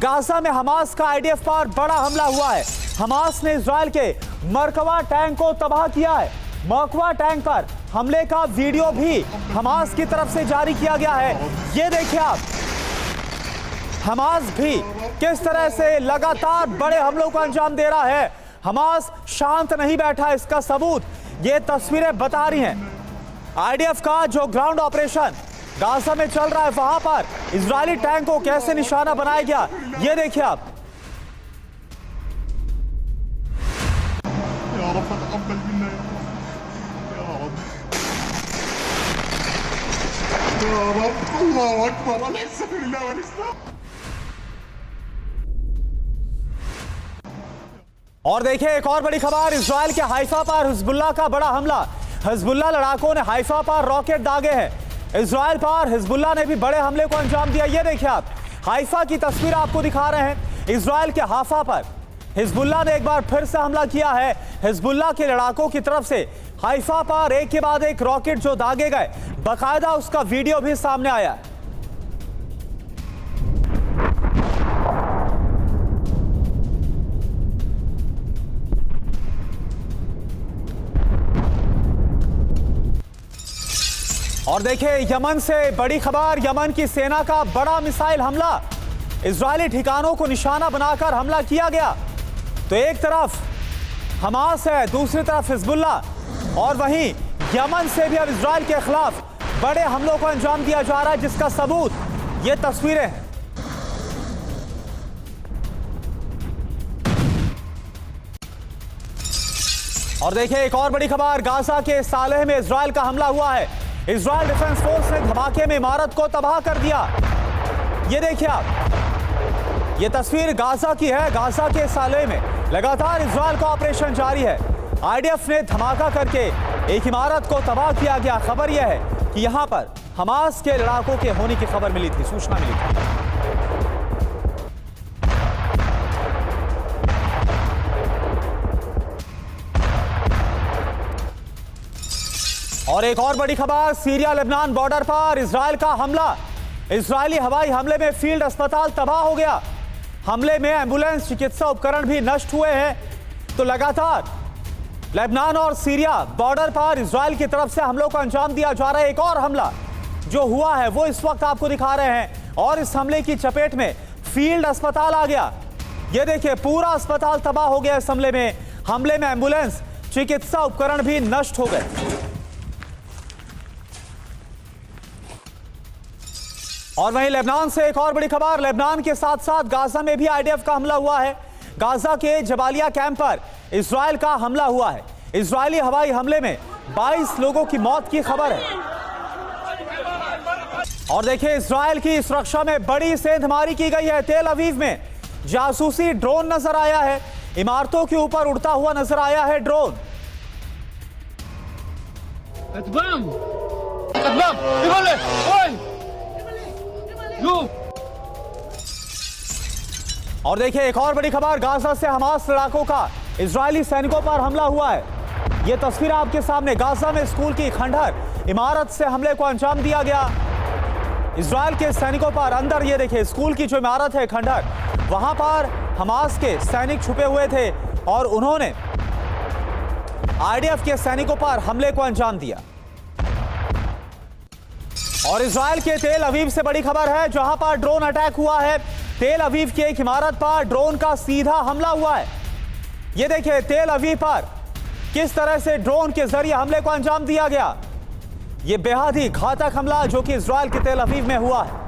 Gaza में Hamas का IDF पर बड़ा हमला हुआ है। हमास ने इजराइल के मरकवा टैंक को तबाह किया है। मरकवा टैंक पर हमले का वीडियो भी हमास की तरफ से जारी किया गया है। ये देखिए आप, हमास भी किस तरह से लगातार बड़े हमलों को अंजाम दे रहा है। हमास शांत नहीं बैठा, इसका सबूत ये तस्वीरें बता रही हैं। आईडीएफ का जो ग्राउंड ऑपरेशन गाजा में चल रहा है, वहां पर इजरायली टैंक को कैसे निशाना बनाया गया, ये देखिए आप। और देखिए एक और बड़ी खबर, इजराइल के हाइफा पर हिजबुल्लाह का बड़ा हमला। हिजबुल्लाह लड़ाकों ने हाइफा पर रॉकेट दागे हैं। इजराइल पर हिजबुल्लाह ने भी बड़े हमले को अंजाम दिया। ये देखिए आप, हाइफा की तस्वीर आपको दिखा रहे हैं। इजराइल के हाइफा पर हिजबुल्लाह ने एक बार फिर से हमला किया है। हिजबुल्लाह के लड़ाकों की तरफ से हाइफा पर एक के बाद एक रॉकेट जो दागे गए, बाकायदा उसका वीडियो भी सामने आया है। और देखिए यमन से बड़ी खबर, यमन की सेना का बड़ा मिसाइल हमला। इजरायली ठिकानों को निशाना बनाकर हमला किया गया। तो एक तरफ हमास है, दूसरी तरफ हिजबुल्लाह, और वहीं यमन से भी अब इजराइल के खिलाफ बड़े हमलों को अंजाम दिया जा रहा है, जिसका सबूत ये तस्वीरें हैं। और देखिए एक और बड़ी खबर, गाजा के सालेह में इजराइल का हमला हुआ है। इजराइल डिफेंस फोर्स ने धमाके में इमारत को तबाह कर दिया। ये देखिए आप, ये तस्वीर गाजा की है। गाजा के सालेह में लगातार इजराइल का ऑपरेशन जारी है। आईडीएफ ने धमाका करके एक इमारत को तबाह किया गया। खबर यह है कि यहां पर हमास के लड़ाकों के होने की खबर मिली थी, सूचना मिली थी। और एक और बड़ी खबर, सीरिया लेबनान बॉर्डर पर इजराइल का हमला। इजरायली हवाई हमले में फील्ड अस्पताल तबाह हो गया। हमले में एम्बुलेंस, चिकित्सा उपकरण भी नष्ट हुए हैं। तो लगातार लेबनान और सीरिया बॉर्डर पर इजराइल की तरफ से हमलों को अंजाम दिया जा रहा है। एक और हमला जो हुआ है वो इस वक्त आपको दिखा रहे हैं, और इस हमले की चपेट में फील्ड अस्पताल आ गया। ये देखिए, पूरा अस्पताल तबाह हो गया इस हमले में। हमले में एम्बुलेंस, चिकित्सा उपकरण भी नष्ट हो गए। और वहीं लेबनान से एक और बड़ी खबर, लेबनान के साथ साथ गाजा में भी आईडीएफ का हमला हुआ है। गाजा के जबालिया कैंप पर इजराइल का हमला हुआ है। इजरायली हवाई हमले में 22 लोगों की मौत की खबर है। और देखिए, इजराइल की सुरक्षा में बड़ी सेंधमारी की गई है। तेल अवीव में जासूसी ड्रोन नजर आया है। इमारतों के ऊपर उड़ता हुआ नजर आया है ड्रोन। और देखिए एक और बड़ी खबर, गाजा से हमास लड़ाकों का इजरायली सैनिकों पर हमला हुआ है। यह तस्वीर आपके सामने, गाजा में स्कूल की खंडहर इमारत से हमले को अंजाम दिया गया। इजराइल के सैनिकों पर अंदर, ये देखिए स्कूल की जो इमारत है खंडहर, वहां पर हमास के सैनिक छुपे हुए थे और उन्होंने आईडीएफ के सैनिकों पर हमले को अंजाम दिया। और इजराइल के तेल अवीव से बड़ी खबर है, जहां पर ड्रोन अटैक हुआ है। तेल अवीव की एक इमारत पर ड्रोन का सीधा हमला हुआ है। यह देखिए तेल अवीव पर किस तरह से ड्रोन के जरिए हमले को अंजाम दिया गया। यह बेहद ही घातक हमला जो कि इजराइल के तेल अवीव में हुआ है।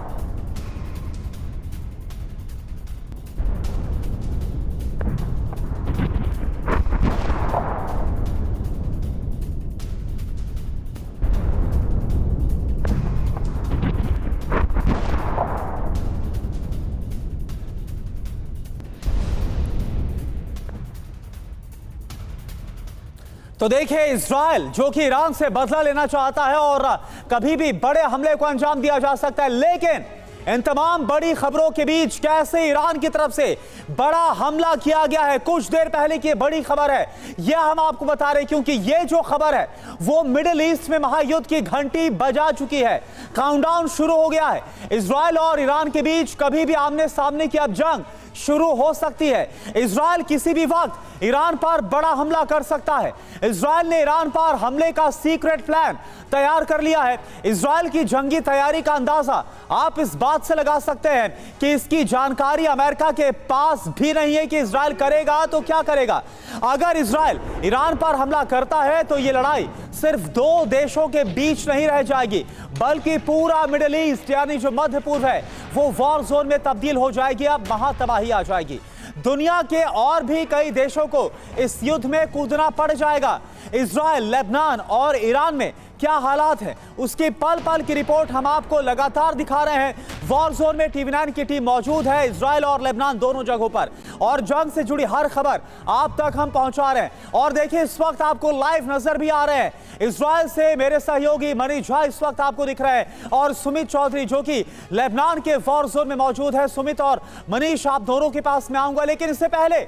तो देखिए, इजराइल जो कि ईरान से बदला लेना चाहता है और कभी भी बड़े हमले को अंजाम दिया जा सकता है, लेकिन इन तमाम बड़ी खबरों के बीच कैसे ईरान की तरफ से बड़ा हमला किया गया है कुछ देर पहले की बड़ी खबर है, यह हम आपको बता रहे हैं क्योंकि यह जो खबर है वो मिडिल ईस्ट में महायुद्ध की घंटी बजा चुकी है। काउंटडाउन शुरू हो गया है। इजराइल और ईरान के बीच कभी भी आमने सामने की अब जंग शुरू हो सकती है। इजराइल किसी भी वक्त ईरान पर बड़ा हमला कर सकता है। इजराइल ने ईरान पर हमले का सीक्रेट प्लान तैयार कर लिया है। इजराइल की जंगी तैयारी का अंदाजा आप इस बात से लगा सकते हैं कि इसकी जानकारी अमेरिका के पास भी नहीं है कि इजराइल करेगा तो क्या करेगा। अगर इजराइल ईरान पर हमला करता है तो यह लड़ाई सिर्फ दो देशों के बीच नहीं रह जाएगी बल्कि पूरा मिडिल ईस्ट यानी जो मध्य पूर्व है वो वॉर जोन में तब्दील हो जाएगी। अब महातबाही आ जाएगी। दुनिया के और भी कई देशों को इस युद्ध में कूदना पड़ जाएगा। इजराइल, लेबनान और ईरान में क्या हालात है उसकी पल पल की रिपोर्ट हम आपको लगातार दिखा रहे हैं। वॉर जोन में टीवी9 की टीम मौजूद है इजराइल और लेबनान दोनों जगहों पर और जंग से जुड़ी हर खबर आप तक हम पहुंचा रहे हैं। और देखिए इस वक्त आपको लाइव नजर भी आ रहे हैं इजराइल से मेरे सहयोगी मनीष झा इस वक्त आपको दिख रहे हैं और सुमित चौधरी जो कि लेबनान के वॉर जोन में मौजूद है। सुमित और मनीष आप दोनों के पास में आऊंगा, लेकिन इससे पहले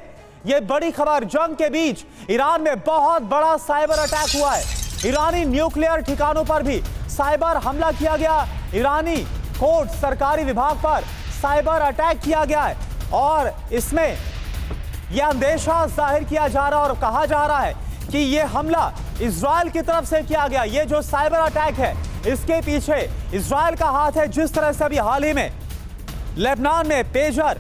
यह बड़ी खबर जंग के बीच ईरान में बहुत बड़ा साइबर अटैक हुआ है। ईरानी न्यूक्लियर ठिकानों पर भी साइबर हमला किया गया। ईरानी कोर्ट सरकारी विभाग पर साइबर अटैक किया गया है और इसमें यह अंदेशा जाहिर किया जा रहा है और कहा जा रहा है कि यह हमला इजराइल की तरफ से किया गया। यह जो साइबर अटैक है इसके पीछे इजराइल का हाथ है। जिस तरह से अभी हाल ही में लेबनान में पेजर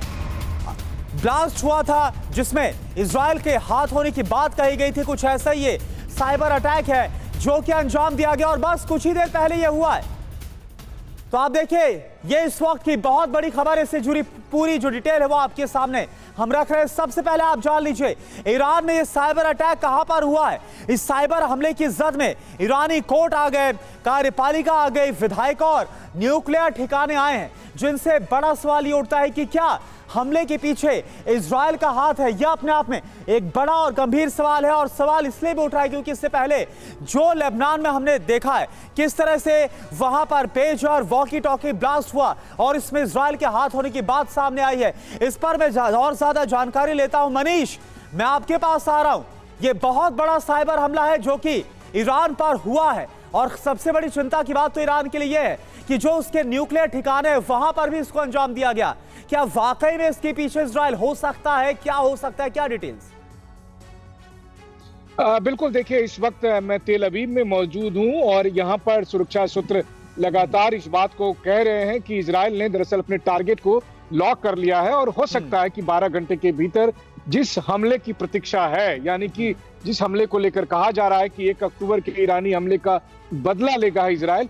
ब्लास्ट हुआ था जिसमें इजराइल के हाथ होने की बात कही गई थी, कुछ ऐसा ही ये साइबर अटैक है जो कि अंजाम दिया गया और बस कुछ ही देर पहले यह हुआ है। तो आप देखिए ये इस वक्त की बहुत बड़ी खबर है। इससे जुड़ी पूरी जो डिटेल है वो आपके सामने हम रख रहे हैं। सबसे पहले आप जान लीजिए ईरान में ये साइबर अटैक कहां पर हुआ है। इस साइबर हमले की जद में ईरानी कोर्ट आ गए, कार्यपालिका आ गई, विधायक और न्यूक्लियर ठिकाने आए हैं, जिनसे बड़ा सवाल ये उठता है कि क्या हमले के पीछे इजराइल का हाथ है। यह अपने आप में एक बड़ा और गंभीर सवाल है और सवाल इसलिए भी उठ रहा है क्योंकि इससे पहले जो लेबनान में हमने देखा है किस तरह से वहां पर पेज और वॉकी टॉकी ब्लास्ट हुआ और इसमें इजराइल के हाथ होने की बात सामने आई है। इस पर मैं और ज्यादा जानकारी लेता हूं। मनीष, मैं आपके पास आ रहा हूं। यह बहुत बड़ा साइबर हमला है जो कि ईरान पर हुआ है और सबसे बड़ी चिंता की बात तो ईरान के लिए यह है कि जो उसके न्यूक्लियर ठिकाने हैं वहां पर भी इसको अंजाम दिया गया। क्या वाकई में इसके पीछे इजराइल हो सकता है? क्या हो सकता है? क्या डिटेल्स? बिल्कुल, देखिए इस वक्त मैं तेल अवीव में मौजूद हूं और यहां पर सुरक्षा सूत्र लगातार इस बात को कह रहे हैं कि इजराइल ने दरअसल अपने टारगेट को लॉक कर लिया है और हो सकता है कि 12 घंटे के भीतर जिस हमले की प्रतीक्षा है, यानी कि जिस हमले को लेकर कहा जा रहा है कि 1 अक्टूबर के ईरानी हमले का बदला लेगा इजराइल,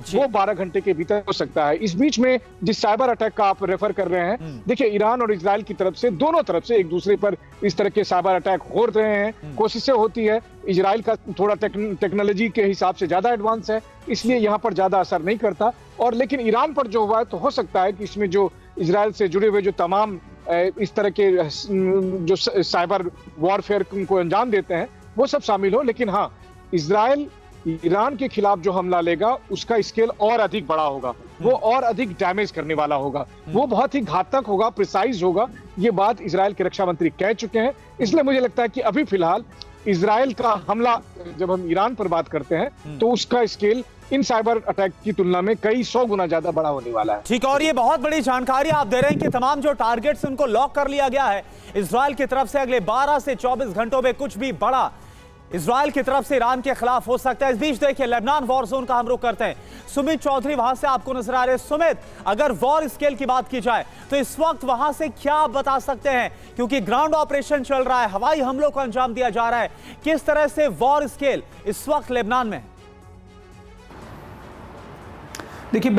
वो 12 घंटे के भीतर हो सकता है। इस बीच में जिस साइबर अटैक का आप रेफर कर रहे हैं, देखिए ईरान और इजराइल की तरफ से दोनों तरफ से एक दूसरे पर इस तरह के साइबर अटैक हो रहे हैं, कोशिशें होती है। इजराइल का थोड़ा टेक्नोलॉजी के हिसाब से ज्यादा एडवांस है, इसलिए यहाँ पर ज्यादा असर नहीं करता। और लेकिन ईरान पर जो हुआ है तो हो सकता है कि इसमें जो इजराइल से जुड़े हुए जो तमाम इस तरह के जो साइबर वॉरफेयर को अंजाम देते हैं वो सब शामिल हो। लेकिन हाँ, इजराइल ईरान के खिलाफ जो हमला लेगा उसका स्केल और अधिक बड़ा होगा, वो और अधिक डैमेज करने वाला होगा, वो बहुत ही घातक होगा, प्रिसाइज होगा। ये बात इजराइल के रक्षा मंत्री कह चुके हैं। इसलिए मुझे लगता है कि अभी फिलहाल इजराइल का हमला जब हम ईरान पर बात करते हैं तो उसका स्केल इन साइबर अटैक की तुलना में कई 100 गुना ज्यादा बड़ा होने वाला है। ठीक है, और ये बहुत बड़ी जानकारी आप दे रहे हैं कि तमाम जो टारगेट्स उनको लॉक कर लिया गया है इजराइल की तरफ से। अगले 12 से 24 घंटों में कुछ भी बड़ा इजराइल की तरफ से ईरान के खिलाफ हो सकता है। इस बीच देखिए लेबनान वॉर जोन का हम रुख करते हैं। सुमित चौधरी वहां से आपको नजर आ रहे हैं। सुमित, अगर वॉर स्केल की बात की जाए तो इस वक्त वहां से क्या बता सकते हैं, क्योंकि ग्राउंड ऑपरेशन चल रहा है, हवाई हमलों को अंजाम दिया जा रहा है, किस तरह से वॉर स्केल इस वक्त लेबनान में? देखिए,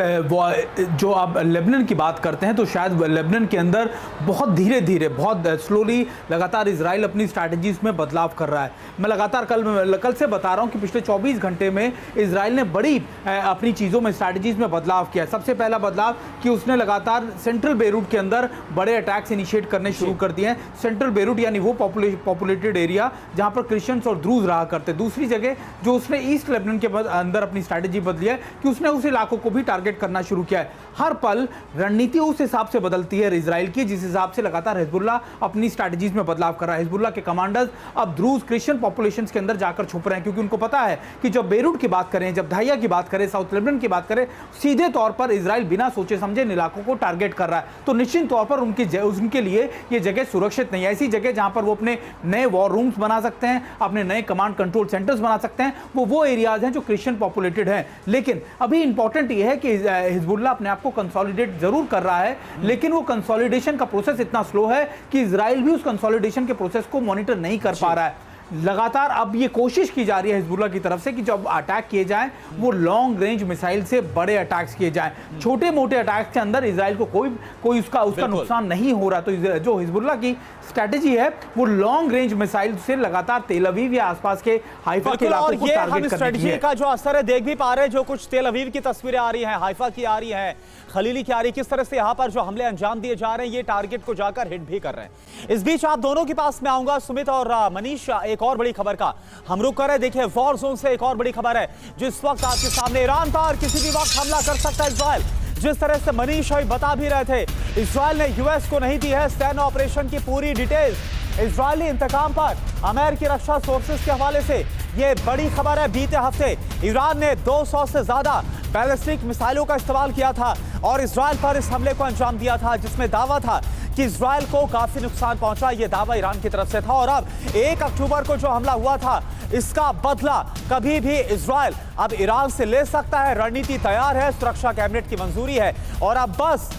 जो आप लेबनान की बात करते हैं तो शायद लेबनान के अंदर बहुत धीरे धीरे, बहुत स्लोली लगातार इजराइल अपनी स्ट्रैटेजीज में बदलाव कर रहा है। मैं लगातार कल से बता रहा हूं कि पिछले 24 घंटे में इजराइल ने बड़ी अपनी चीज़ों में, स्ट्रैटेजीज में बदलाव किया। सबसे पहला बदलाव कि उसने लगातार सेंट्रल बेरूट के अंदर बड़े अटैक्स इनिशिएट करने शुरू कर दिए हैं। सेंट्रल बेरूट यानी वो पॉपुलेटेड एरिया जहाँ पर क्रिश्चियंस और द्रूज रहा करते। दूसरी जगह जो उसने ईस्ट लेबनान के अंदर अपनी स्ट्रैटेजी बदली है कि उसने उस इलाकों को भी टारगेट करना शुरू किया है। हर पल रणनीति उस हिसाब से बदलती है इजराइल की, जिस हिसाब से लगातार हिजबुल्लाह अपनी स्ट्रैटेजीज में बदलाव कर रहा है। हिजबुल्लाह के कमांडर्स अब द्रूज क्रिश्चियन पॉपुलेशंस के अंदर जाकर छुप रहे हैं, क्योंकि उनको पता है कि जब बेरूट की बात करें, जब दाहिया की बात करें, साउथ लेबनान की बात करें, सीधे तौर पर इजराइल बिना सोचे समझे इन इलाकों को टारगेट कर रहा है। तो निश्चित तौर पर उनके लिए ये जगह सुरक्षित नहीं है। ऐसी जगह जहां पर वो अपने नए वॉर रूम्स बना सकते हैं, अपने नए कमांड कंट्रोल सेंटर्स बना सकते हैं, वो एरियाज हैं जो क्रिश्चियन पॉपुलेटेड हैं। लेकिन अभी इंपॉर्टेंट ये है कि हिजबुल्लाह अपने आप को कंसोलिडेट जरूर कर रहा है, लेकिन वो कंसोलिडेशन का प्रोसेस इतना स्लो है कि इजराइल भी उस कंसोलिडेशन के प्रोसेस को मॉनिटर नहीं कर पा रहा है। लगातार अब ये कोशिश की जा रही है हिजबुल्लाह की तरफ से कि जब अटैक किए जाएं वो लॉन्ग रेंज मिसाइल से बड़े अटैक्स किए जाएं। छोटे मोटे अटैक्स के अंदर इजराइल को कोई उसका नुकसान नहीं हो रहा। तो जो हिजबुल्लाह की स्ट्रेटजी है वो लॉन्ग रेंज मिसाइल से लगातार तेल अवीव या आसपास के हाइफा के इलाकों को टारगेट करने की है। का जो असर है देख भी पा रहे हैं, जो कुछ तेल अवीव की तस्वीरें आ रही हैं, हाइफा की आ रही हैं, खलीली की आ रही है, किस तरह से यहाँ पर जो हमले अंजाम दिए जा रहे हैं ये टारगेट को जाकर हिट भी कर रहे हैं। इस बीच आप दोनों के पास में आऊंगा, सुमित और मनीष, एक और बड़ी खबर का हम रुक कर रहे। देखिए वॉर जोन से एक और बड़ी खबर है जिस वक्त आपके सामने ईरान पर किसी भी वक्त हमला कर सकता है इजराइल। जिस तरह से मनीष अभी बता भी रहे थे, इजराइल ने यूएस को नहीं दी है सैन्य ऑपरेशन की पूरी डिटेल्स। इजरायली इंतकाम पर अमेरिकी रक्षा सोर्सेस के हवाले से ये बड़ी खबर है। बीते हफ्ते ईरान ने 200 से ज्यादा बैलिस्टिक मिसाइलों का इस्तेमाल किया था और इजराइल पर इस हमले को अंजाम दिया था, जिसमें दावा था कि इजराइल को काफी नुकसान पहुंचा। यह दावा ईरान की तरफ से था और अब 1 अक्टूबर को जो हमला हुआ था इसका बदला कभी भी इजराइल अब ईरान से ले सकता है। रणनीति तैयार है, सुरक्षा कैबिनेट की मंजूरी है और अब बस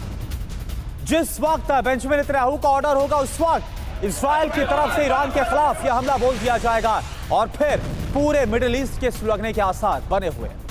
जिस वक्त बेंजामिन नेतन्याहू का ऑर्डर होगा उस वक्त इजराइल की तरफ से ईरान के खिलाफ यह हमला बोल दिया जाएगा और फिर पूरे मिडिल ईस्ट के सुलगने के आसार बने हुए हैं।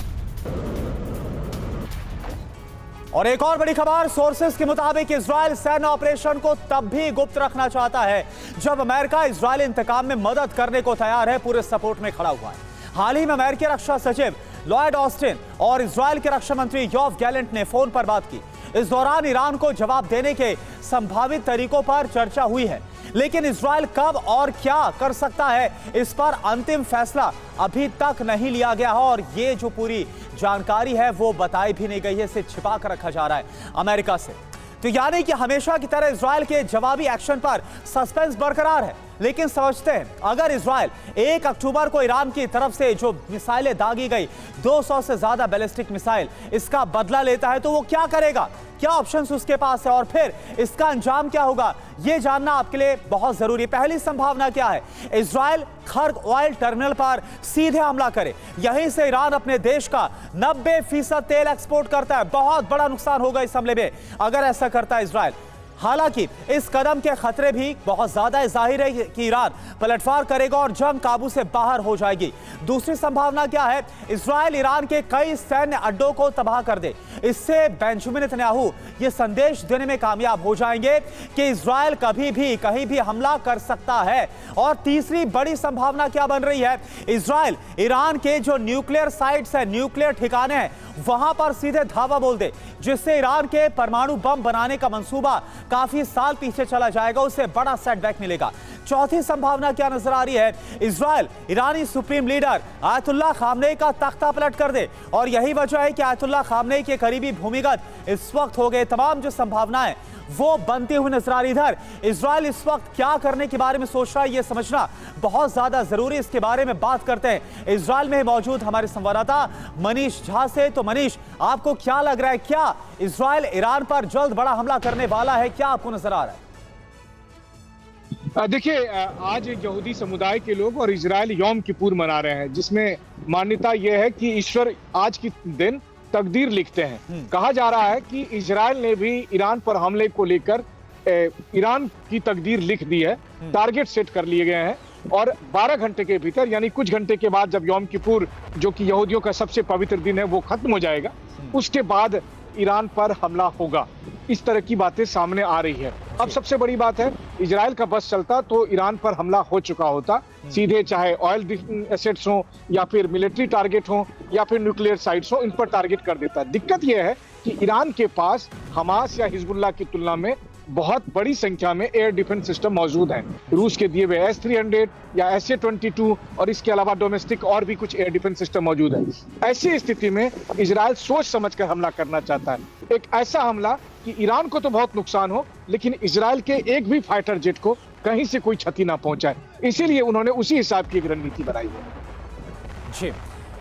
और एक और बड़ी खबर, सोर्सेस के मुताबिक इजराइल सैन्य ऑपरेशन को तब भी गुप्त रखना चाहता है जब अमेरिका इजरायली इंतकाम में मदद करने को तैयार है, पूरे सपोर्ट में खड़ा हुआ है। हाल ही में अमेरिकी रक्षा सचिव लॉयड ऑस्टिन और इजराइल के रक्षा मंत्री योव गैलेंट ने फोन पर बात की। इस दौरान ईरान को जवाब देने के संभावित तरीकों पर चर्चा हुई है, लेकिन इजराइल कब और क्या कर सकता है इस पर अंतिम फैसला अभी तक नहीं लिया गया है और ये जो पूरी जानकारी है वो बताई भी नहीं गई है, इसे छिपा कर रखा जा रहा है अमेरिका से। तो यानी कि हमेशा की तरह इजराइल के जवाबी एक्शन पर सस्पेंस बरकरार है। लेकिन समझते हैं अगर इजराइल 1 अक्टूबर को ईरान की तरफ से जो मिसाइलें दागी गई 200 से ज्यादा बैलिस्टिक मिसाइल, इसका बदला लेता है तो वो क्या करेगा, क्या ऑप्शंस उसके पास है और फिर इसका अंजाम क्या होगा, ये जानना आपके लिए बहुत जरूरी है। पहली संभावना क्या है, इजराइल खर्ग ऑयल टर्मिनल पर सीधे हमला करे। यहीं से ईरान अपने देश का 90% तेल एक्सपोर्ट करता है। बहुत बड़ा नुकसान होगा इस हमले में अगर ऐसा करता है इजराइल। हालांकि इस कदम के खतरे भी बहुत ज्यादा है। जाहिर है कि ईरान पलटवार करेगा और जंग काबू से बाहर हो जाएगी। दूसरी संभावना क्या है, इजराइल ईरान के कई सैन्य अड्डों को तबाह कर दे। इससे बेंजामिन नेतन्याहू ये संदेश देने में कामयाब हो जाएंगे कि इजराइल कभी भी कहीं भी हमला कर सकता है। और तीसरी बड़ी संभावना क्या बन रही है, इजराइल ईरान के जो न्यूक्लियर साइट्स है, न्यूक्लियर ठिकाने हैं, वहां पर सीधे धावा बोल दे, जिससे ईरान के परमाणु बम बनाने का मंसूबा काफी साल पीछे चला जाएगा, उसे बड़ा सेटबैक मिलेगा। चौथी संभावना क्या नजर आ रही है, इजराइल ईरानी सुप्रीम लीडर आयतुल्लाह खामनेई का तख्ता पलट कर दे। और यही वजह है कि आयतुल्लाह खामनेई के करीबी भूमिगत इस वक्त हो गए। तमाम जो संभावनाएं वो बनती हुई नजर आ रही। इधर इजराइल इस वक्त क्या करने के बारे में सोच रहा है ये समझना बहुत ज्यादा जरूरी। इसके बारे में बात करते हैं इजराइल में मौजूद हमारे संवाददाता मनीष झा से। तो मनीष, आपको क्या लग रहा है, क्या इजराइल ईरान पर जल्द बड़ा हमला करने वाला है, क्या आपको नजर आ रहा है? देखिए, आज यहूदी समुदाय के लोग और इजराइल यौम किपुर मना रहे हैं, जिसमें मान्यता यह है कि ईश्वर आज की दिन तकदीर लिखते हैं। कहा जा रहा है कि इजराइल ने भी ईरान पर हमले को लेकर ईरान की तकदीर लिख दी है। टारगेट सेट कर लिए गए हैं और 12 घंटे के भीतर, यानी कुछ घंटे के बाद जब यौम किपुर जो कि यहूदियों का सबसे पवित्र दिन है वो खत्म हो जाएगा, उसके बाद ईरान पर हमला होगा। इस तरह की बातें सामने आ रही है। अब सबसे बड़ी बात है, इजराइल का बस चलता तो ईरान पर हमला हो चुका होता सीधे, चाहे ऑयल एसेट्स हो या फिर मिलिट्री टारगेट हो या फिर न्यूक्लियर साइट्स हो, इन पर टारगेट कर देता। दिक्कत यह है कि ईरान के पास हमास या हिजबुल्लाह की तुलना में बहुत बड़ी संख्या में एयर डिफेंस सिस्टम मौजूद हैं। रूस के दिए हुए S-300 या SA-22 और इसके अलावा डोमेस्टिक और भी कुछ एयर डिफेंस सिस्टम मौजूद है। ऐसी स्थिति में इजराइल सोच समझकर हमला करना चाहता है, एक ऐसा हमला कि ईरान को तो बहुत नुकसान हो, लेकिन इजराइल के एक भी फाइटर जेट को कहीं से कोई क्षति ना पहुंचाए। इसीलिए उन्होंने उसी हिसाब की एक रणनीति बनाई है। जी,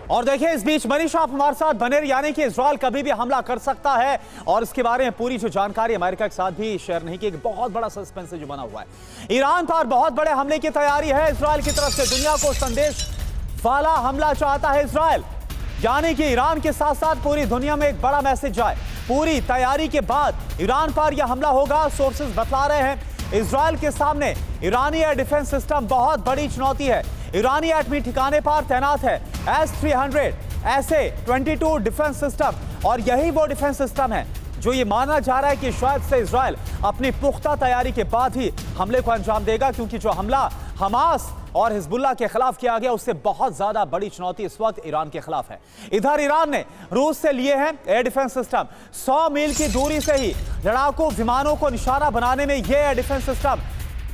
और देखिए इस बीच मनीष आप हमारे साथ बने रहिए, यानी कि इजराइल कभी भी हमला कर सकता है और इसके बारे में पूरी जो जानकारी अमेरिका के साथ भी शेयर नहीं की। बहुत बड़ा सस्पेंस जो बना हुआ है, ईरान पर बहुत बड़े हमले की तैयारी है इजराइल की तरफ से। दुनिया को संदेश वाला हमला चाहता है इजराइल, यानी कि ईरान के साथ साथ पूरी दुनिया में एक बड़ा मैसेज जाए। पूरी तैयारी के बाद ईरान पर यह हमला होगा। सोर्सेज बतला रहे हैं इजराइल के सामने ईरानी एयर डिफेंस सिस्टम बहुत बड़ी चुनौती है। ईरानी एटमी ठिकाने पर तैनात है S-300 SA-22 डिफेंस सिस्टम, और यही वो डिफेंस सिस्टम है जो ये माना जा रहा है कि शायद से इजराइल अपनी पुख्ता तैयारी के बाद ही हमले को अंजाम देगा, क्योंकि जो हमला हमास और हिजबुल्लाह के खिलाफ किया गया उससे बहुत ज्यादा बड़ी चुनौती इस वक्त ईरान के खिलाफ है। इधर ईरान ने रूस से लिए हैं एयर डिफेंस सिस्टम। 100 मील की दूरी से ही लड़ाकू विमानों को निशाना बनाने में ये एयर डिफेंस सिस्टम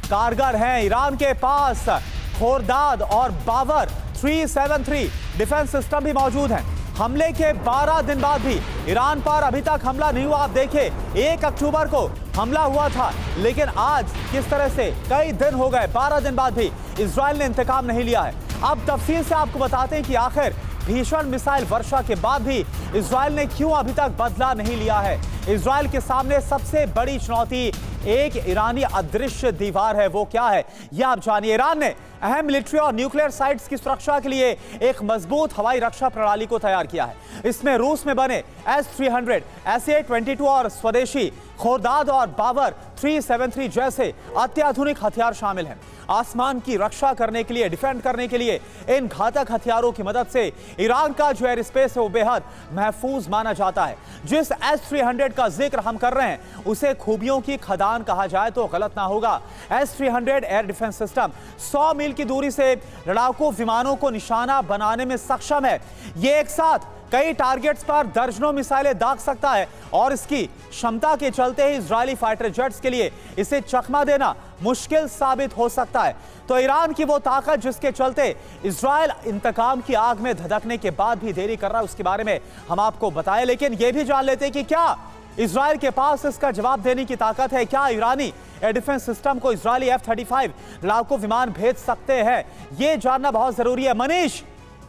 कारगर हैं। ईरान के पास खोरदाद और बावर 373 डिफेंस सिस्टम भी मौजूद हैं। हमले के 12 दिन बाद भी ईरान पर अभी तक हमला नहीं हुआ। आप देखिए 1 अक्टूबर को हमला हुआ था, लेकिन आज किस तरह से कई दिन हो गए, 12 दिन बाद भी इजराइल ने इंतकाम नहीं लिया है। अब तफसील से आपको बताते हैं कि आखिर भीषण मिसाइल वर्षा के बाद भी इजराइल ने क्यों अभी तक बदला नहीं लिया है। इजराइल के सामने सबसे बड़ी चुनौती एक ईरानी अदृश्य दीवार है। वो क्या है यह आप जानिए। ईरान ने अहम मिलिट्री और न्यूक्लियर साइट्स की सुरक्षा के लिए एक मजबूत हवाई रक्षा प्रणाली को तैयार किया है। इसमें रूस में बने S-300 SA-22 और स्वदेशी खोरदाद और बावर 373 जैसे अत्याधुनिक हथियार शामिल हैं। आसमान की रक्षा करने के लिए, डिफेंड करने के लिए इन घातक हथियारों की मदद से ईरान का जो एयर स्पेस है वो बेहद महफूज माना जाता है। जिस S-300 का जिक्र हम कर रहे हैं उसे खूबियों की खदान कहा जाए तो गलत ना होगा। S-300 एयर डिफेंस सिस्टम 100 मील की दूरी से लड़ाकू विमानों को निशाना बनाने में सक्षम है। ये एक साथ कई टारगेट्स पर दर्जनों मिसाइलें दाग सकता है, और इसकी क्षमता के चलते ही इजरायली फाइटर जेट्स के लिए इसे चकमा देना मुश्किल साबित हो सकता है। तो ईरान की वो ताकत जिसके चलते इजराइल इंतकाम की आग में धधकने के बाद भी देरी कर रहा है, उसके बारे में हम आपको बताएं। लेकिन यह भी जान लेते हैं कि क्या इजराइल के पास इसका जवाब देने की ताकत है। क्या ईरानी एयर डिफेंस सिस्टम को इजरायली F-35 लड़ाकू विमान भेज सकते हैं, ये जानना बहुत जरूरी है। मनीष,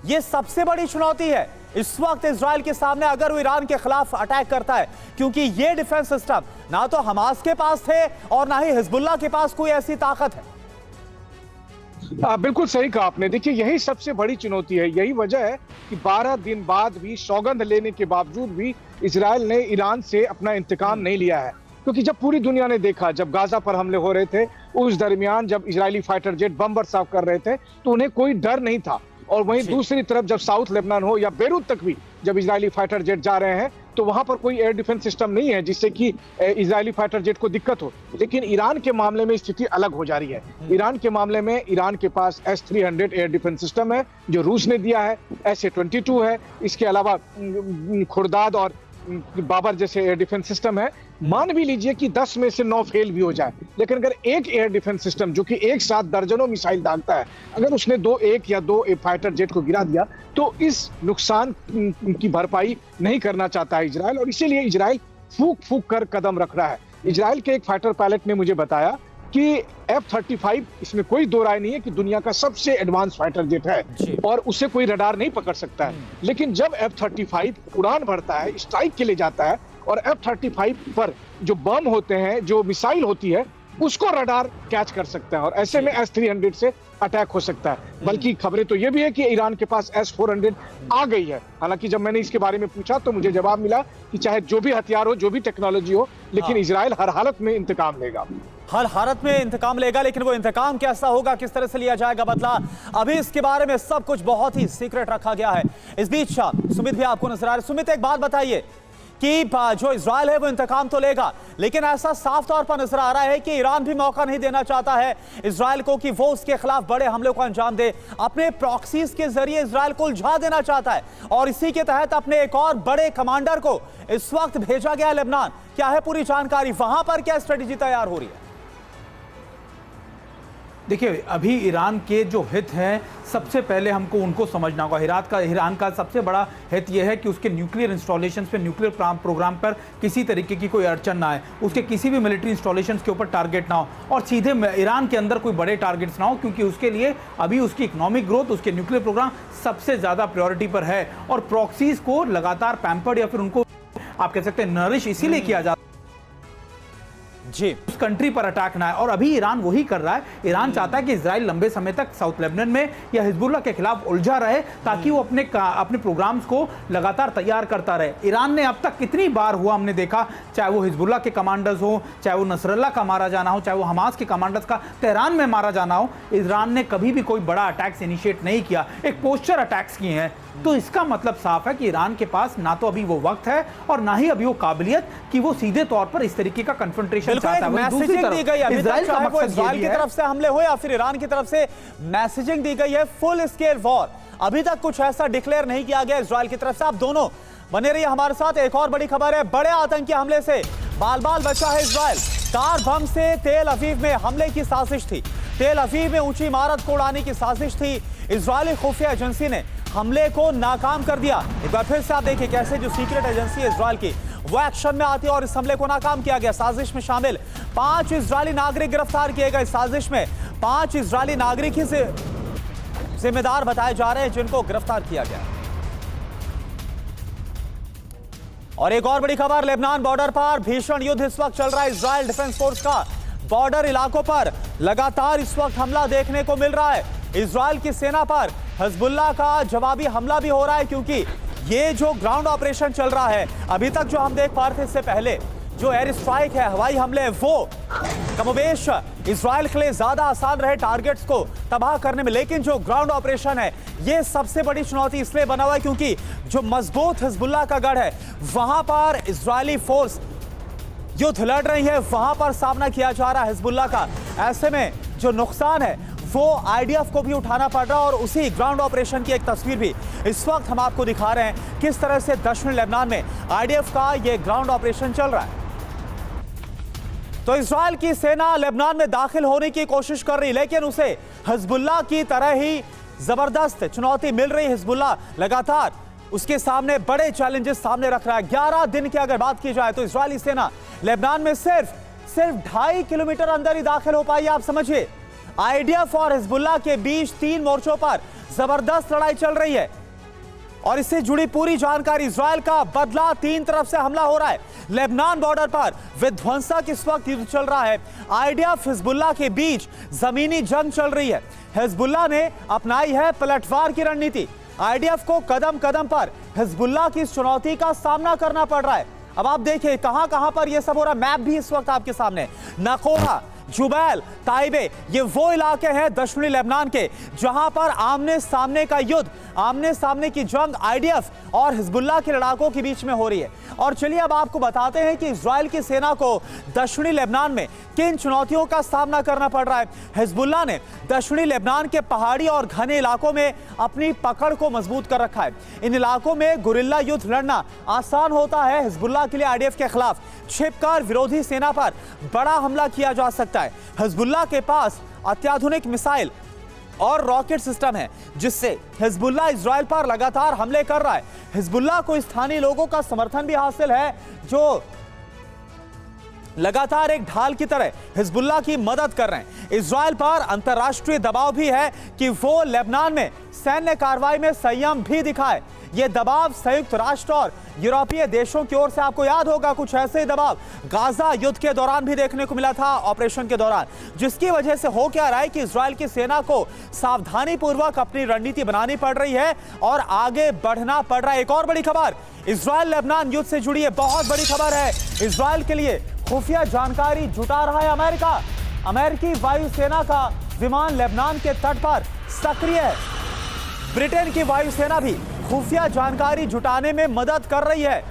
ये सबसे बड़ी चुनौती है इस वक्त इजराइल के सामने अगर वो ईरान के खिलाफ अटैक करता है, क्योंकि ये डिफेंस सिस्टम ना तो हमास के पास थे और ना ही हिजबुल्लाह के पास कोई ऐसी ताकत है। बिल्कुल सही कहा आपने। देखिए यही सबसे बड़ी चुनौती है। यही वजह है कि 12 दिन बाद भी सौगंध लेने के बावजूद भी इजराइल ने ईरान से अपना इंतकाम नहीं लिया है। क्योंकि जब पूरी दुनिया ने देखा, जब गाजा पर हमले हो रहे थे उस दरमियान जब इजरायली फाइटर जेट बम बरसाव कर रहे थे तो उन्हें कोई डर नहीं था। और वहीं दूसरी तरफ जब साउथ लेबनान हो या बेरूत तक भी जब इजरायली फाइटर जेट जा रहे हैं तो वहां पर कोई एयर डिफेंस सिस्टम नहीं है जिससे कि इजरायली फाइटर जेट को दिक्कत हो। लेकिन ईरान के मामले में स्थिति अलग हो जा रही है। ईरान के मामले में ईरान के पास S-300 एयर डिफेंस सिस्टम है जो रूस ने दिया है, SA-22 है, इसके अलावा खुर्दाद और बाबर जैसे एयर डिफेंस सिस्टम है। मान भी लीजिए कि 10 में से 9 फेल भी हो जाए, लेकिन अगर एक एयर डिफेंस सिस्टम जो कि एक साथ दर्जनों मिसाइल दागता है, अगर उसने एक या दो फाइटर जेट को गिरा दिया तो इस नुकसान की भरपाई नहीं करना चाहता है इजराइल, और इसीलिए इजराइल फूक फूक कर कदम रख रहा है। इजराइल के एक फाइटर पायलट ने मुझे बताया कि F-35 इसमें कोई दो राय नहीं है कि दुनिया का सबसे एडवांस फाइटर जेट है और उसे कोई रडार नहीं पकड़ सकता है। लेकिन जब F-35 उड़ान भरता है, स्ट्राइक के लिए जाता है और F-35 पर जो बम होते हैं, जो मिसाइल होती है, उसको रडार कैच कर सकता है और ऐसे में S-300 से अटैक हो सकता है। बल्कि खबरें तो ये भी है कि ईरान के पास S-400 आ गई है। हालांकि जब मैंने इसके बारे में पूछा तो मुझे जवाब मिला कि चाहे जो भी हथियार हो, जो भी टेक्नोलॉजी हो, लेकिन इजराइल हर हालत में इंतकाम लेगा। हर हालत में इंतकाम लेगा, लेकिन वो इंतकाम कैसा होगा, किस तरह से लिया जाएगा बदला, अभी इसके बारे में सब कुछ बहुत ही सीक्रेट रखा गया है। इस बीच सुमित भी आपको नजर आ रहे। सुमित, एक बात बताइए कि जो इजराइल है वो इंतकाम तो लेगा, लेकिन ऐसा साफ तौर पर नजर आ रहा है कि ईरान भी मौका नहीं देना चाहता है इजराइल को कि वो उसके खिलाफ बड़े हमले को अंजाम दे। अपने प्रॉक्सीज के जरिए इजराइल को उलझा देना चाहता है और इसी के तहत अपने एक और बड़े कमांडर को इस वक्त भेजा गया है लेबनान। क्या है पूरी जानकारी, वहां पर क्या स्ट्रेटेजी तैयार हो रही है? देखिए, अभी ईरान के जो हित हैं, सबसे पहले हमको उनको समझना होगा। ईरान का सबसे बड़ा हित यह है कि उसके न्यूक्लियर इंस्टॉलेशंस पे, न्यूक्लियर प्रोग्राम पर किसी तरीके की कोई अड़चन ना आए, उसके किसी भी मिलिट्री इंस्टॉलेशंस के ऊपर टारगेट ना हो और सीधे ईरान के अंदर कोई बड़े टारगेट्स ना हो, क्योंकि उसके लिए अभी उसकी इकोनॉमिक ग्रोथ, उसके न्यूक्लियर प्रोग्राम सबसे ज़्यादा प्रायोरिटी पर है। और प्रॉक्सीज को लगातार पैम्पर्ड या फिर उनको आप कह सकते हैं नरिश इसीलिए किया जाता जी, उस कंट्री पर अटैक ना है। और अभी ईरान वही कर रहा है। ईरान चाहता है कि इजराइल लंबे समय तक साउथ लेबनान में या हिजबुल्लाह के खिलाफ उलझा रहे, ताकि वो अपने प्रोग्राम्स को लगातार तैयार करता रहे। ईरान ने अब तक कितनी बार हुआ हमने देखा, चाहे वो हिजबुल्लाह के कमांडर्स हो, चाहे वो नसरल्लाह का मारा जाना हो, चाहे वो हमास के कमांडर्स का तेहरान में मारा जाना हो, ईरान ने कभी भी कोई बड़ा अटैक्स इनिशिएट नहीं किया, एक पोस्चर अटैक्स किए हैं। तो इसका मतलब साफ है कि ईरान के पास ना तो अभी वो वक्त है और ना ही अभी वो काबिलियत कि वो सीधे तौर पर इस तरीके का कन्फ्रंटेशन चाहता है। मैसेजिंग दी गई है, इजराइल का मकसद इजराइल की तरफ से हमले हुए या फिर ईरान की तरफ से मैसेजिंग दी गई है फुल स्केल वॉर। अभी तक कुछ ऐसा डिक्लेयर नहीं किया गया इजराइल की तरफ से। आप दोनों बने रहिए हमारे साथ। एक और बड़ी खबर है, बड़े आतंकी हमले से बाल बाल बचा है इजराइल। कार बम से तेल अवीव में हमले की साजिश थी। तेल अवीव में ऊंची इमारत को उड़ाने की साजिश थी। इजरायली खुफिया एजेंसी ने हमले को नाकाम कर दिया। एक बार फिर से आप देखिए कैसे जो सीक्रेट एजेंसी है इजराइल की, वो एक्शन में आती है और इस हमले को नाकाम किया गया। साजिश में शामिल 5 इजरायली नागरिक गिरफ्तार किए गए। साजिश में 5 इजरायली नागरिक ही से जिम्मेदार बताए जा रहे हैं जिनको गिरफ्तार किया गया। और एक और बड़ी खबर, लेबनान बॉर्डर पर भीषण युद्ध इस वक्त चल रहा है। इजराइल डिफेंस फोर्स का बॉर्डर इलाकों पर लगातार इस वक्त हमला देखने को मिल रहा है। इजराइल की सेना पर हिजबुल्लाह का जवाबी हमला भी हो रहा है, क्योंकि ये जो ग्राउंड ऑपरेशन चल रहा है, अभी तक जो हम देख पा रहे थे इससे पहले जो एयर स्ट्राइक है, हवाई हमले, वो कमोबेश इजराइल के लिए ज्यादा आसान रहे टारगेट्स को तबाह करने में। लेकिन जो ग्राउंड ऑपरेशन है, ये सबसे बड़ी चुनौती इसलिए बना हुआ है क्योंकि जो मजबूत हिजबुल्लाह का गढ़ है, वहां पर इजरायली फोर्स युद्ध लड़ रही है, वहां पर सामना किया जा रहा है हिजबुल्लाह का। ऐसे में जो नुकसान है वो आईडीएफ को भी उठाना पड़ रहा है। और उसी ग्राउंड ऑपरेशन की एक तस्वीर भी इस वक्त हम आपको दिखा रहे हैं, किस तरह से दक्षिण लेबनान में आईडीएफ का ये ग्राउंड ऑपरेशन चल रहा है। तो इजराइल की सेना लेबनान में दाखिल होने की कोशिश कर रही, लेकिन उसे हिजबुल्लाह की तरह ही जबरदस्त चुनौती मिल रही। हिजबुल्लाह लगातार उसके सामने बड़े चैलेंजेस सामने रख रहा है। 11 दिन की अगर बात की जाए तो इजरायली सेना लेबनान में सिर्फ 2.5 किलोमीटर अंदर ही दाखिल हो पाई। आप समझिए, आईडीएफ और हिजबुल्लाह के बीच 3 मोर्चों पर जबरदस्त लड़ाई चल रही है और इससे जुड़ी पूरी जानकारी। इजराइल का बदला, 3 तरफ से हमला हो रहा है। लेबनान बॉर्डर पर विध्वंसक इस वक्त युद्ध चल रहा है। आईडीएफ हिजबुल्लाह के बीच जमीनी जंग चल रही है। हिजबुल्लाह ने अपनाई है पलटवार की रणनीति। आईडीएफ को कदम कदम पर हिजबुल्लाह की इस चुनौती का सामना करना पड़ रहा है। अब आप देखिए कहां कहां पर यह सब हो रहा है। मैप भी इस वक्त आपके सामने, नकोहा, जुबैल, ताइबे, ये वो इलाके हैं दक्षिणी लेबनान के जहां पर आमने सामने का युद्ध, आमने सामने की जंग आईडीएफ और हिजबुल्लाह के लड़ाकों के बीच में हो रही है। और चलिए अब आपको बताते हैं कि इजराइल की सेना को दक्षिणी लेबनान में किन चुनौतियों का सामना करना पड़ रहा है। हिजबुल्लाह ने दक्षिणी लेबनान के पहाड़ी और घने इलाकों में अपनी पकड़ को मजबूत कर रखा है। इन इलाकों में गुरिल्ला युद्ध लड़ना आसान होता है हिजबुल्लाह के लिए। आईडीएफ के खिलाफ छिपकर विरोधी सेना पर बड़ा हमला किया जा सकता है। हिजबुल्लाह के पास अत्याधुनिक मिसाइल और रॉकेट सिस्टम है, जिससे हिजबुल्लाह इजराइल पर लगातार हमले कर रहा है। हिजबुल्लाह को स्थानीय लोगों का समर्थन भी हासिल है, जो लगातार एक ढाल की तरह हिजबुल्लाह की मदद कर रहे हैं। इजराइल पर अंतर्राष्ट्रीय दबाव भी है कि वो लेबनान में सैन्य कार्रवाई में संयम भी दिखाए। यह दबाव संयुक्त राष्ट्र और यूरोपीय देशों की ओर से, आपको याद होगा कुछ ऐसे ही दबाव गाजा युद्ध के दौरान भी देखने को मिला था, ऑपरेशन के दौरान, जिसकी वजह से हो क्या रहा है कि इजराइल की सेना को सावधानी पूर्वक अपनी रणनीति बनानी पड़ रही है और आगे बढ़ना पड़ रहा है। एक और बड़ी खबर, इजराइल लेबनान युद्ध से जुड़ी है, बहुत बड़ी खबर है। इजराइल के लिए खुफिया जानकारी जुटा रहा है अमेरिका। अमेरिकी वायुसेना का विमान लेबनान के तट पर सक्रिय है। ब्रिटेन की वायुसेना भी खुफिया जानकारी जुटाने में मदद कर रही है।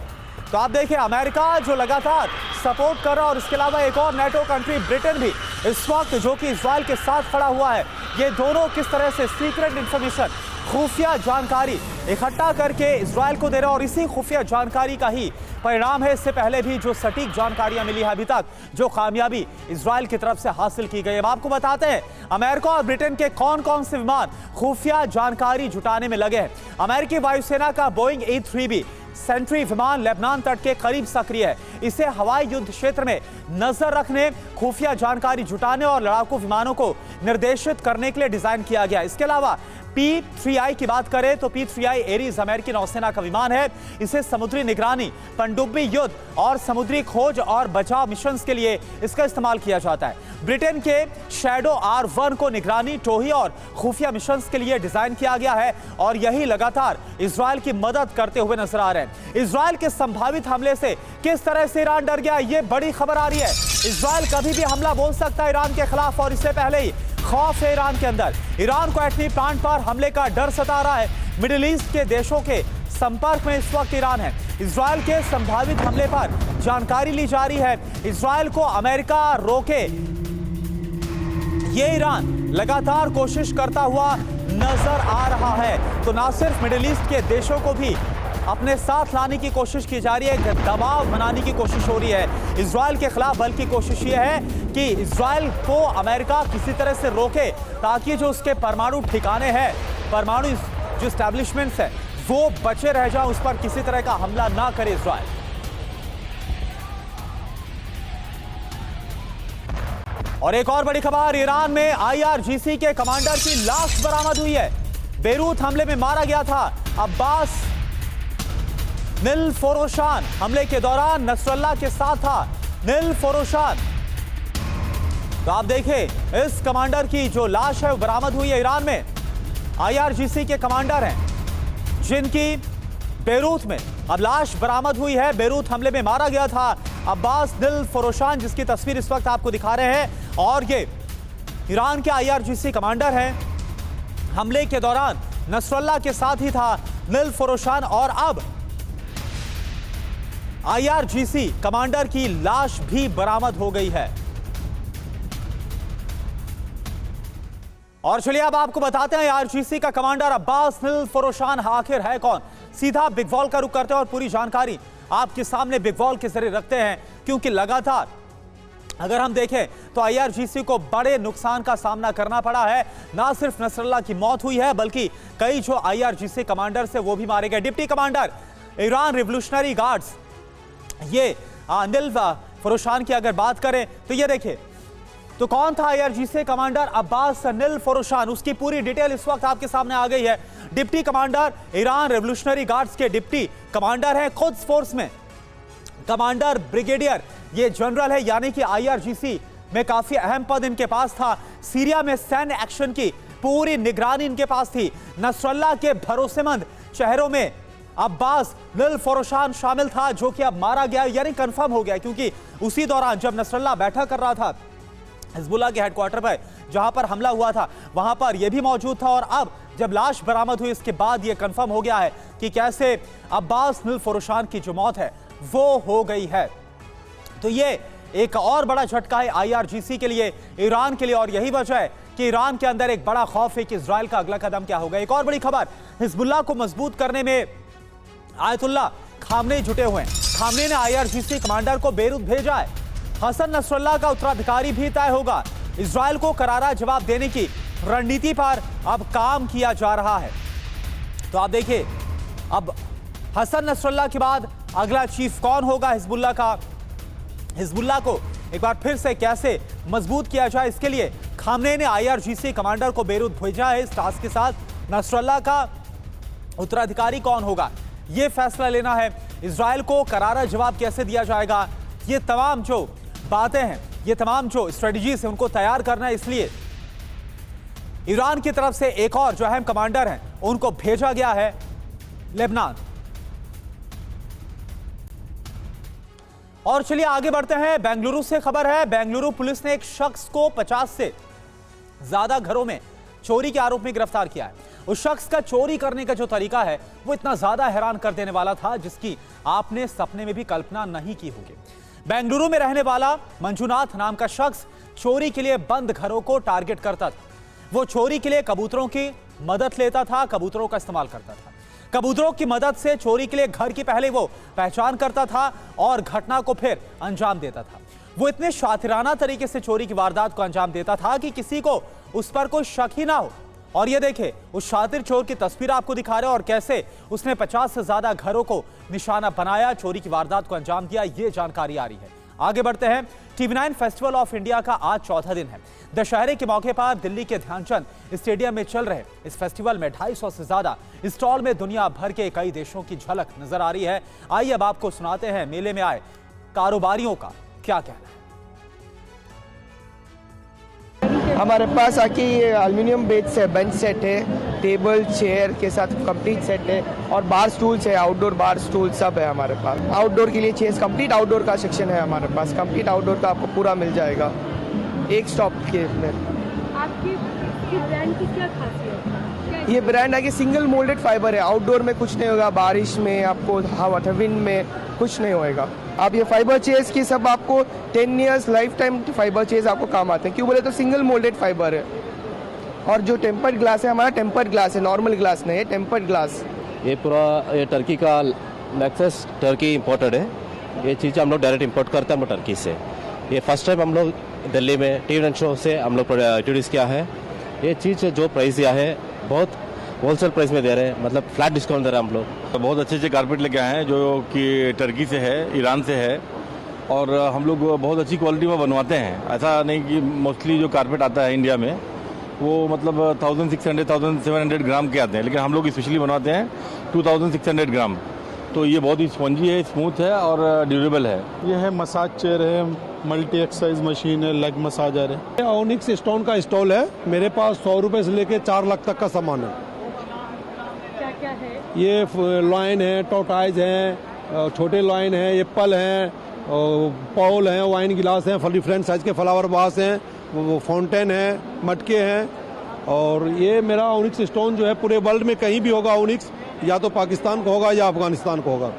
तो आप देखिए अमेरिका जो लगातार सपोर्ट कर रहा है और इसके अलावा एक और नेटो कंट्री ब्रिटेन भी इस वक्त जो कि इजराइल के साथ खड़ा हुआ है, ये दोनों किस तरह से सीक्रेट इंफॉर्मेशन, खुफिया जानकारी इकट्ठा करके इजराइल को दे रहे हैं और इसी खुफिया जानकारी का ही परिणाम है। इससे पहले भी जो सटीक जानकारियां मिली है अभी तक, जो कामयाबी इजराइल की तरफ से हासिल की गई है, आपको बताते हैं अमेरिका और ब्रिटेन के कौन कौन से विमान खुफिया जानकारी जुटाने में लगे हैं। अमेरिकी वायुसेना का बोइंग A-3B सेंट्री विमान लेबनान तट के करीब सक्रिय है। इसे हवाई युद्ध क्षेत्र में नजर रखने, खुफिया जानकारी जुटाने और लड़ाकू विमानों को निर्देशित करने के लिए डिजाइन किया गया। इसके अलावा P-3I की बात करें तो P-3I एरीज अमेरिकी नौसेना का विमान है। इसे समुद्री निगरानी, पनडुब्बी युद्ध और समुद्री खोज और बचाव मिशन के लिए इसका इस्तेमाल किया जाता है। ब्रिटेन के शैडो R1 को निगरानी, टोही और खुफिया मिशन के लिए डिजाइन किया गया है और यही लगातार इजराइल की मदद करते हुए नजर आ रहे हैं। इजराइल के संभावित हमले से किस तरह से ईरान डर गया, ये बड़ी खबर आ रही है। इजराइल कभी भी हमला बोल सकता है ईरान के खिलाफ और इससे पहले ही खौफ है ईरान के अंदर। ईरान को एटमी प्लांट पर हमले का डर सता रहा है। मिडिल ईस्ट के देशों के संपर्क में इस वक्त ईरान है। इजराइल के संभावित हमले पर जानकारी ली जा रही है। इजराइल को अमेरिका रोके, ये ईरान लगातार कोशिश करता हुआ नजर आ रहा है। तो ना सिर्फ मिडिल ईस्ट के देशों को भी अपने साथ लाने की कोशिश की जा रही है, दबाव बनाने की कोशिश हो रही है इजराइल के खिलाफ, बल्कि कोशिश ये है कि इजराइल को अमेरिका किसी तरह से रोके ताकि जो उसके परमाणु ठिकाने हैं, परमाणु जो एस्टैब्लिशमेंट्स है, वो बचे रह जाए, उस पर किसी तरह का हमला ना करे इजराइल। और एक और बड़ी खबर, ईरान में IRGC के कमांडर की लाश बरामद हुई है। बेरूत हमले में मारा गया था अब्बास निलफोरोशान। हमले के दौरान नसरल्लाह के साथ था निलफोरोशान। तो आप देखें इस कमांडर की जो लाश है वो बरामद हुई है ईरान में। IRGC के कमांडर हैं जिनकी बेरूत में अब लाश बरामद हुई है। बेरूत हमले में मारा गया था अब्बास निलफोरोशान, जिसकी तस्वीर इस वक्त आपको दिखा रहे हैं। और ये ईरान के IRGC कमांडर हैं। हमले के दौरान नसरल्लाह के साथ ही था निलफोरोशान और अब IRGC कमांडर की लाश भी बरामद हो गई है। और चलिए अब आपको बताते हैं IRGC का कमांडर अब्बास निलफोरोशान आखिर है कौन। सीधा बिग वॉल का रुख करते हैं और पूरी जानकारी आपके सामने बिग वॉल के जरिए रखते हैं, क्योंकि लगातार अगर हम देखें तो IRGC को बड़े नुकसान का सामना करना पड़ा है। ना सिर्फ नसरल्लाह की मौत हुई है, बल्कि कई जो IRGC कमांडर से वो भी मारे गए। Deputy commander Iran revolutionary guards, ये निलफोरोशान की अगर बात करें तो ये देखिए, तो कौन था IRGC कमांडर अब्बास निलफोरोशान, उसकी पूरी डिटेल इस वक्त आपके सामने आ गई है। Deputy commander Iran revolutionary guards के डिप्टी कमांडर हैं। खुद्स फोर्स में कमांडर ब्रिगेडियर ये जनरल है, यानी कि IRGC में काफी अहम पद इनके पास था। सीरिया में सैन्य एक्शन की पूरी निगरानी इनके पास थी। नसरल्लाह के भरोसेमंद चेहरों में अब्बास निलफोरोशान शामिल था, जो कि अब मारा गया, यानी कंफर्म हो गया, क्योंकि उसी दौरान जब नसरल्लाह बैठक कर रहा था हिजबुल्लाह के हेडक्वार्टर पर जहां पर हमला हुआ था, वहां पर यह भी मौजूद था। और अब जब लाश बरामद हुई इसके बाद यह कंफर्म हो गया है कि कैसे अब्बास निलफोरोशान की जो मौत है वो हो गई है। तो ये एक और बड़ा झटका है IRGC के लिए, ईरान के लिए, और यही वजह है कि ईरान के अंदर एक बड़ा खौफ है कि इजराइल का अगला कदम क्या होगा। एक और बड़ी खबर, हिजबुल्लाह को मजबूत करने में आयतुल्लाह खामनेई जुटे हुए हैं। खामनेई ने IRGC कमांडर को बेरूत भेजा है। हसन नसरुल्लाह का उत्तराधिकारी भी तय होगा। इजराइल को करारा जवाब देने की रणनीति पर अब काम किया जा रहा है। तो आप देखिए अब हसन नसरुल्लाह के बाद अगला चीफ कौन होगा हिजबुल्लाह का। हिजबुल्लाह को एक बार फिर से कैसे मजबूत किया जाए, इसके लिए खामनेई ने IRGC कमांडर को बेरूत भेजा है इस टास्क के साथ। नसरुल्लाह का उत्तराधिकारी कौन होगा, यह फैसला लेना है। इजराइल को करारा जवाब कैसे दिया जाएगा, ये तमाम जो बातें हैं, ये तमाम जो स्ट्रेटजीज है, उनको तैयार करना है। इसलिए ईरान की तरफ से एक और जो अहम कमांडर हैं उनको भेजा गया है लेबनान। और चलिए आगे बढ़ते हैं। बेंगलुरु से खबर है। बेंगलुरु पुलिस ने एक शख्स को 50 से ज्यादा घरों में चोरी के आरोप में गिरफ्तार किया है। उस शख्स का चोरी करने का जो तरीका है वो इतना ज्यादा हैरान कर देने वाला था जिसकी आपने सपने में भी कल्पना नहीं की होगी। बेंगलुरु में रहने वाला मंजुनाथ नाम का शख्स चोरी के लिए बंद घरों को टारगेट करता था। वो चोरी के लिए कबूतरों की मदद लेता था, कबूतरों का इस्तेमाल करता था। कबूतरों की मदद से चोरी के लिए घर की पहले वो पहचान करता था और घटना को फिर अंजाम देता था। वो इतने शातिराना तरीके से चोरी की वारदात को अंजाम देता था कि किसी को उस पर कोई शक ही ना हो। और ये देखे उस शातिर चोर की तस्वीर आपको दिखा रहे हैं और कैसे उसने 50 से ज्यादा घरों को निशाना बनाया, चोरी की वारदात को अंजाम दिया, ये जानकारी आ रही है। आगे बढ़ते हैं। TV9 फेस्टिवल ऑफ इंडिया का आज चौथा दिन है। दशहरे के मौके पर दिल्ली के ध्यानचंद स्टेडियम में चल रहे इस फेस्टिवल में 250 से ज्यादा स्टॉल में दुनिया भर के कई देशों की झलक नजर आ रही है। आइए अब आपको सुनाते हैं मेले में आए कारोबारियों का क्या कहना है। हमारे पास आके ये एल्युमिनियम बेड से बेंच सेट है, टेबल चेयर के साथ कंप्लीट सेट है और बार स्टूल्स है, आउटडोर बार स्टूल सब है हमारे पास। आउटडोर के लिए चेयर्स कंप्लीट आउटडोर का सेक्शन है हमारे पास, कंप्लीट आउटडोर का आपको पूरा मिल जाएगा एक स्टॉप के में। आपकी ब्रांड की क्या खासियत है? ये ब्रांड आगे सिंगल मोल्डेड फाइबर है, आउटडोर में कुछ नहीं होगा, बारिश में आपको हवा विंड में कुछ नहीं होएगा। आप ये फाइबर चेयर्स की सब आपको 10 years life time fibre chairs आपको काम आते हैं। क्यों बोले तो सिंगल मोल्डेड फाइबर है। और जो टेम्पर्ड ग्लास है हमारा टेम्पर्ड ग्लास है, नॉर्मल ग्लास नहीं है, टेम्पर्ड ग्लास। ये पूरा ये टर्की का लेक्सस टर्की इंपोर्टेड है। ये चीज़ हम लोग डायरेक्ट इंपोर्ट करते हैं हम लोग टर्की से। ये फर्स्ट टाइम हम लोग दिल्ली में TV9 शो से हम लोग इंट्रोड्यूस किया है। ये चीज़ जो प्राइस दिया है बहुत होलसेल प्राइस में दे रहे हैं, मतलब फ्लैट डिस्काउंट दे रहे हैं हम लोग। बहुत अच्छे अच्छे कारपेट लेके आए हैं जो कि टर्की से है, ईरान से है और हम लोग बहुत अच्छी क्वालिटी में बनवाते हैं। ऐसा नहीं कि मोस्टली जो कारपेट आता है इंडिया में वो मतलब 1600-1700 ग्राम के आते हैं, लेकिन हम लोग स्पेशली बनवाते हैं 2600 ग्राम। तो ये बहुत ही स्पॉन्जी है, स्मूथ है और ड्यूरेबल है। ये है मसाज चेयर है, मल्टी एक्सरसाइज मशीन है, लेग मसाजर है। ओनिक्स स्टोन का स्टॉल है मेरे पास। 100 रुपए से लेके 4 लाख तक का सामान है। क्या है? ये लॉइन है, टोटाइज है, छोटे लॉइन है, एप्पल है, पाउल है, वाइन गिलास है, डिफरेंट साइज के फ्लावर वास हैं, वो फाउंटेन है, मटके हैं। और ये मेरा ओनिक्स स्टोन जो है पूरे वर्ल्ड में कहीं भी होगा ओनिक्स, या तो पाकिस्तान को होगा या अफगानिस्तान को होगा।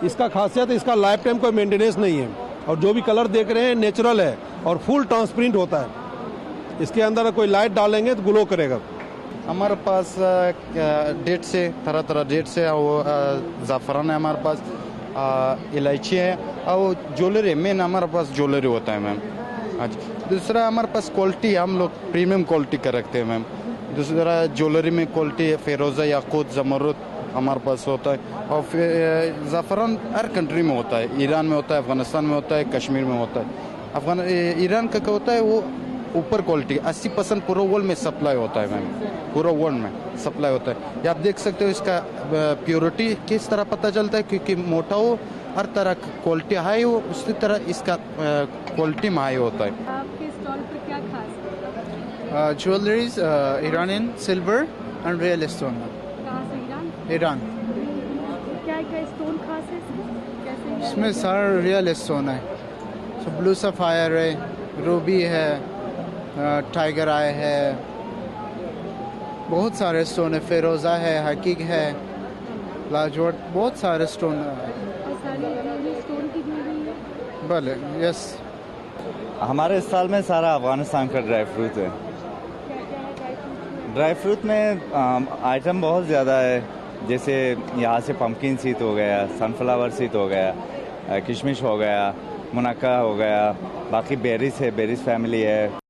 इसका खासियत है इसका लाइफ टाइम कोई मेंटेनेंस नहीं है और जो भी कलर देख रहे हैं नेचुरल है और फुल ट्रांसपेरेंट होता है। इसके अंदर कोई लाइट डालेंगे तो ग्लो करेगा। हमारे पास डेट से तरह तरह डेट से वो ज़ाफ़रान है हमारे पास, इलायची है और ज्वेलरी मेन हमारे पास ज्वेलरी होता है मैम। आज दूसरा हमारे पास क्वालिटी हम लोग प्रीमियम क्वालिटी का रखते हैं मैम। दूसरा ज्वेलरी में क्वालिटी है, फेरोज़ा याकूत ज़मरुद हमारे पास होता है। और फिर ज़ाफ़रान हर कंट्री में होता है, ईरान में होता है, अफ़गानिस्तान में होता है, कश्मीर में होता है। ईरान का क्या होता है वो ऊपर क्वालिटी 80% पूरा वर्ल्ड में सप्लाई होता है मैम, पूरा वर्ल्ड में सप्लाई होता है। ये आप देख सकते हो इसका प्योरिटी किस तरह पता चलता है, क्योंकि मोटा हो हर तरह क्वालिटी हाई हो उसी तरह इसका क्वालिटी में हाई होता है। आपके स्टॉल पर क्या खास है? Jewelleries Iranian silver and real stone. कहाँ से? ईरान? ईरान। क्या क्या स्टोन खास है इसमें? कैसे? इसमें सारा रियल स्टोन है। तो ब्लू सफायर है, रूबी है, टाइगर आई है, बहुत सारे स्टोन है, फेरोज़ा है, हकीक है, लाजवर्ड, बहुत सारे स्टोन है। और सारी स्टोन की ज्वेलरी है? भले यस। हमारे स्टॉल में सारा अफगानिस्तान का ड्राई फ्रूट है। क्या क्या है ड्राई फ्रूट? ड्राई फ्रूट में आइटम बहुत ज़्यादा है, जैसे यहाँ से पम्पकिन सीड हो गया, सनफ्लावर सीड हो गया, किशमिश हो गया, मुनक्का हो गया, बाकी बेरीज है, बेरीज फैमिली है।